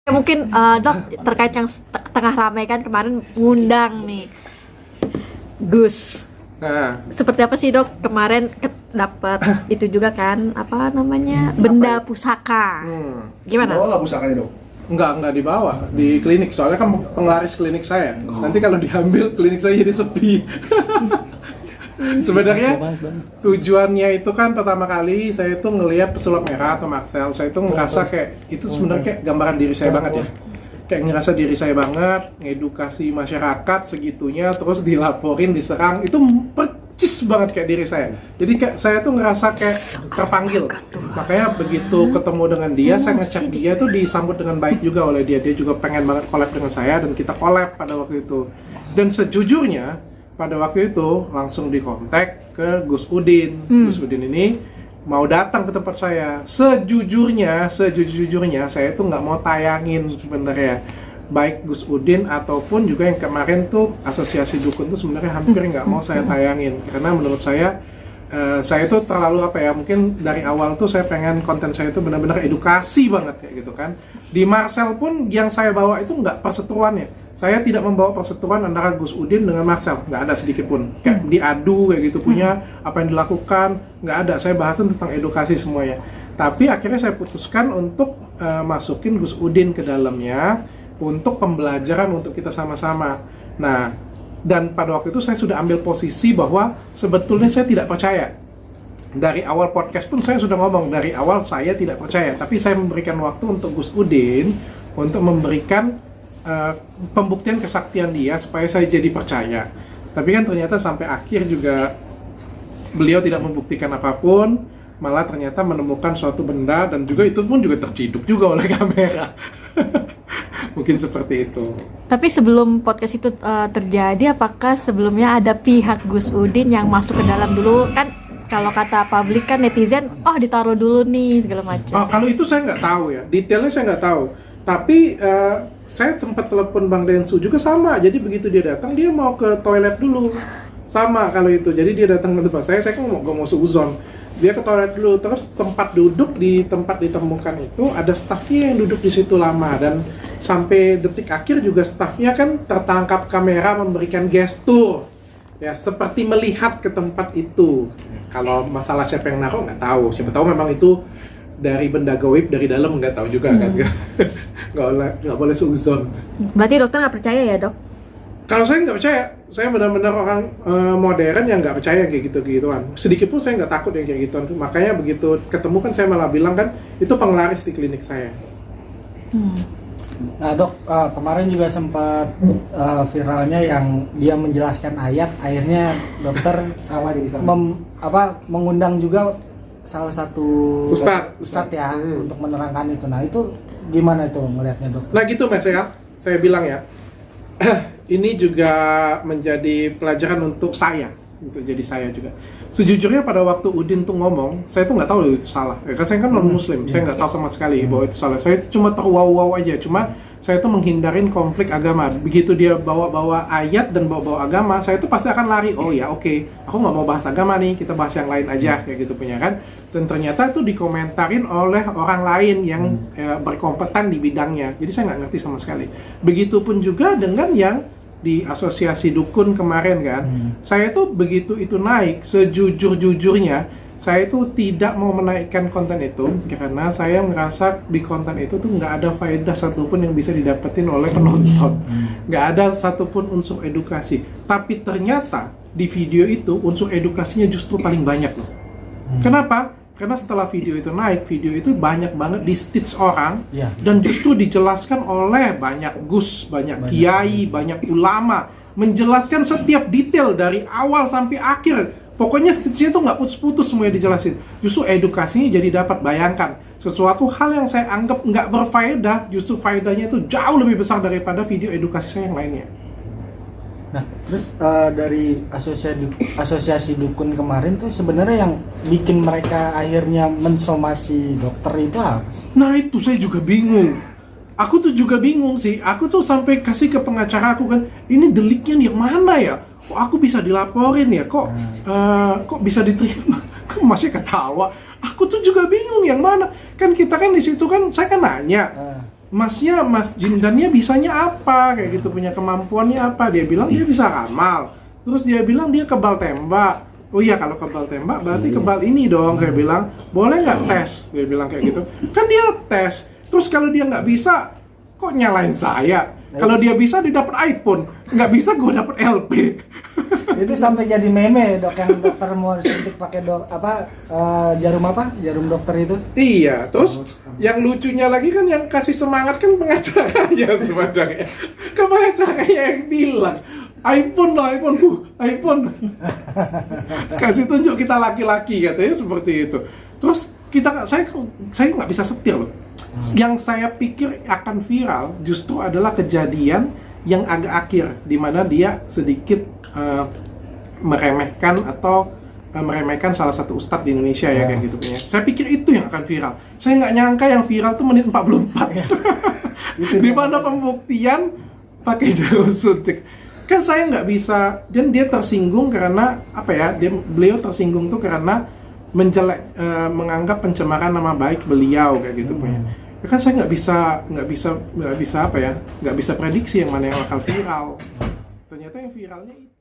Mungkin Dok, terkait yang tengah ramai kan kemarin ngundang nih Gus. Nah, Seperti apa sih Dok kemarin dapat itu juga kan apa namanya benda pusaka. Gimana? Bawa nggak pusakanya dong? enggak dibawa di klinik, soalnya kan penglaris klinik saya. Nanti kalau diambil klinik saya jadi sepi. Sebenarnya tujuannya itu kan pertama kali saya itu ngelihat pesulap merah atau Maxell, saya itu ngerasa kayak itu sebenarnya kayak gambaran diri saya banget ya. Kayak ngerasa diri saya banget, ngedukasi masyarakat segitunya, terus dilaporin, diserang, itu percis banget kayak diri saya. Jadi kayak saya tuh ngerasa kayak terpanggil. Makanya begitu ketemu dengan dia, saya ngecek dia tuh disambut dengan baik juga oleh dia. Dia juga pengen banget collab dengan saya dan kita collab pada waktu itu. Dan sejujurnya pada waktu itu langsung dikontak ke Gus Udin. Gus Udin ini mau datang ke tempat saya. Sejujurnya saya tuh nggak mau tayangin sebenarnya. Baik Gus Udin ataupun juga yang kemarin tuh Asosiasi Dukun tuh sebenarnya hampir nggak mau saya tayangin. Karena menurut saya tuh terlalu apa ya, mungkin dari awal tuh saya pengen konten saya itu benar-benar edukasi banget kayak gitu kan. Di Maxell pun yang saya bawa itu nggak perseteruannya. Saya tidak membawa perseteruan antara Gus Udin dengan Maxell, nggak ada sedikit pun. Kayak diadu kayak gitu punya apa yang dilakukan, nggak ada. Saya bahasin tentang edukasi semuanya. Tapi akhirnya saya putuskan untuk masukin Gus Udin ke dalamnya untuk pembelajaran untuk kita sama-sama. Nah, dan pada waktu itu saya sudah ambil posisi bahwa sebetulnya saya tidak percaya. Dari awal podcast pun saya sudah ngomong, dari awal saya tidak percaya. Tapi saya memberikan waktu untuk Gus Udin untuk memberikan pembuktian kesaktian dia supaya saya jadi percaya. Tapi kan ternyata sampai akhir juga beliau tidak membuktikan apapun, malah ternyata menemukan suatu benda dan juga itu pun juga terciduk juga oleh kamera. Mungkin seperti itu. Tapi sebelum podcast itu terjadi, apakah sebelumnya ada pihak Gus Udin yang masuk ke dalam dulu? Kan kalau kata publik kan netizen, oh ditaruh dulu nih segala macam. Oh, kalau itu saya nggak tahu ya, detailnya saya nggak tahu. Tapi saya sempat telepon Bang Densu juga sama. Jadi begitu dia datang, dia mau ke toilet dulu. Sama kalau itu. Jadi dia datang ke tempat saya kan gak mau suzon. Dia ke toilet dulu, terus tempat duduk di tempat ditemukan itu ada stafnya yang duduk di situ lama, dan sampai detik akhir juga stafnya kan tertangkap kamera memberikan gestur ya seperti melihat ke tempat itu. Kalau masalah siapa yang naruh nggak tahu, siapa tahu memang itu dari benda gaib dari dalam, nggak tahu juga kan. Nggak boleh suzon. Berarti dokter nggak percaya ya dok? Kalau saya nggak percaya, saya benar-benar orang modern yang nggak percaya kayak gitu-gituan. Sedikit pun saya nggak takut yang kayak gituan. Makanya begitu ketemu kan saya malah bilang kan itu penglaris di klinik saya. Nah dok, kemarin juga sempat viralnya yang dia menjelaskan ayat, akhirnya dokter Sama jadi mengundang juga salah satu ustadz ya untuk menerangkan itu. Nah itu gimana itu melihatnya dok? Nah gitu mas ya, saya bilang ya. Ini juga menjadi pelajaran untuk saya, untuk jadi saya juga. Sejujurnya pada waktu Udin tuh ngomong, saya tuh nggak tahu itu salah. Karena saya kan non Muslim, saya nggak tahu sama sekali bahwa itu salah. Saya itu cuma terwow-wow aja. Cuma saya tuh menghindarin konflik agama. Begitu dia bawa-bawa ayat dan bawa-bawa agama, saya tuh pasti akan lari. Oh ya oke, aku nggak mau bahas agama nih, kita bahas yang lain aja kayak gitu punya kan. Dan ternyata itu dikomentarin oleh orang lain yang berkompeten di bidangnya. Jadi saya nggak ngerti sama sekali. Begitupun juga dengan yang di Asosiasi Dukun kemarin kan, saya tuh begitu itu naik, sejujur-jujurnya saya itu tidak mau menaikkan konten itu karena saya merasa di konten itu tuh nggak ada faedah satupun yang bisa didapetin oleh penonton, nggak ada satupun unsur edukasi. Tapi ternyata di video itu unsur edukasinya justru paling banyak loh. Kenapa? Karena setelah video itu naik, video itu banyak banget di stitch orang dan justru dijelaskan oleh banyak gus, banyak kiai, banyak ulama menjelaskan setiap detail dari awal sampai akhir. Pokoknya stitchnya itu nggak putus-putus semuanya dijelasin. Justru edukasinya jadi dapat. Bayangkan sesuatu hal yang saya anggap nggak berfaedah, justru faedahnya itu jauh lebih besar daripada video edukasi saya yang lainnya. Nah, terus dari asosiasi dukun kemarin tuh sebenarnya yang bikin mereka akhirnya mensomasi dokter itu apa? Nah itu saya juga bingung. Aku tuh juga bingung sih. Aku tuh sampai kasih ke pengacara aku kan, ini deliknya yang mana ya? Kok aku bisa dilaporin ya? Kok bisa diterima? Kok masih ketawa? Aku tuh juga bingung yang mana. Kan kita kan di situ kan, saya kan nanya. Masnya, Mas Jindannya bisanya apa? Kayak gitu, punya kemampuannya apa? Dia bilang dia bisa ramal. Terus dia bilang dia kebal tembak. Oh iya, kalau kebal tembak berarti kebal ini dong. Saya bilang, boleh nggak tes? Dia bilang kayak gitu. Kan dia tes. Terus kalau dia nggak bisa, kok nyalain saya? Kalau dia bisa, dia dapat iPhone. Nggak bisa, gue dapat LP. Itu sampai jadi meme dok, yang dokter mau suntik pakai jarum dokter itu. Iya, terus yang lucunya lagi kan yang kasih semangat kan pengacaranya sebenarnya. Kan pengacaranya yang bilang, iPhone, iPhone. Kasih tunjuk kita laki-laki katanya seperti itu. Terus saya nggak bisa setir loh. Yang saya pikir akan viral justru adalah kejadian yang agak akhir, di mana dia sedikit meremehkan salah satu ustadz di Indonesia ya kayak gitu punya. Saya pikir itu yang akan viral. Saya nggak nyangka yang viral tuh menit 44. Di mana pembuktian pakai jarum suntik. Kan saya nggak bisa, dan dia tersinggung karena apa ya? Beliau tersinggung tuh karena menganggap pencemaran nama baik beliau kayak gitu punya. Kan saya nggak bisa apa ya? Nggak bisa prediksi yang mana yang akan viral. Ternyata yang viralnya itu.